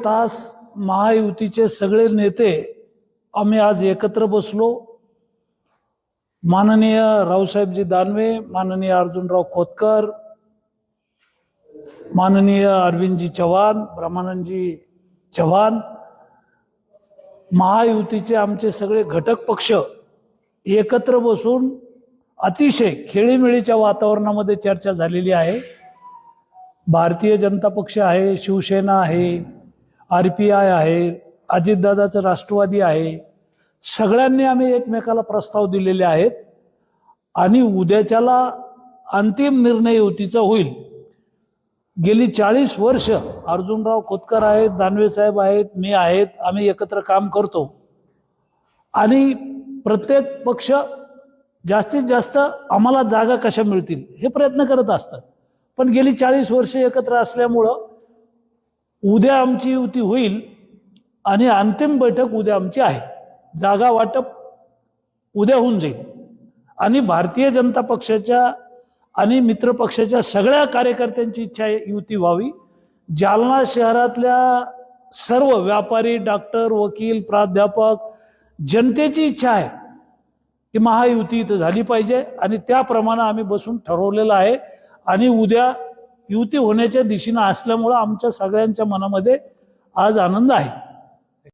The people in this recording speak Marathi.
तास महायुतीचे सगळे नेते आम्ही आज एकत्र बसलो। माननीय रावसाहेबजी दानवे, माननीय अर्जुनराव खोतकर, माननीय अरविंदजी चव्हाण, ब्रह्मानंदजी चव्हाण, महायुतीचे आमचे सगळे घटक पक्ष एकत्र बसून अतिशय खेळीमेळीच्या वातावरणामध्ये चर्चा झालेली आहे। भारतीय जनता पक्ष आहे, शिवसेना आहे, RPI आहे, अजितदादाचं राष्ट्रवादी आहे, सगळ्यांनी आम्ही एकमेकाला प्रस्ताव दिलेले आहेत आणि उद्याच्याला अंतिम निर्णय युतीचा होईल। गेली 40 वर्ष अर्जुनराव खोतकर आहेत, दानवे साहेब आहेत, मी आहेत, आम्ही एकत्र काम करतो आणि प्रत्येक पक्ष जास्तीत जास्त आम्हाला जागा कशा मिळतील हे प्रयत्न करत असतात। पण गेली 40 वर्ष एकत्र असल्यामुळं उद्या आमची युती होईल आणि अंतिम बैठक उद्या आमची आहे। जागा वाटप उद्या होऊन जाईल आणि भारतीय जनता पक्षाच्या आणि मित्र पक्षाच्या सगळ्या कार्यकर्त्यांची इच्छा आहे युती व्हावी। जालना शहरातल्या सर्व व्यापारी, डॉक्टर, वकील, प्राध्यापक, जनतेची इच्छा आहे की महायुती इथं झाली पाहिजे आणि त्याप्रमाणे आम्ही बसून ठरवलेलं आहे आणि उद्या युती होण्याच्या दिशेने असल्यामुळं आमच्या सगळ्यांच्या मनामध्ये आज आनंद आहे।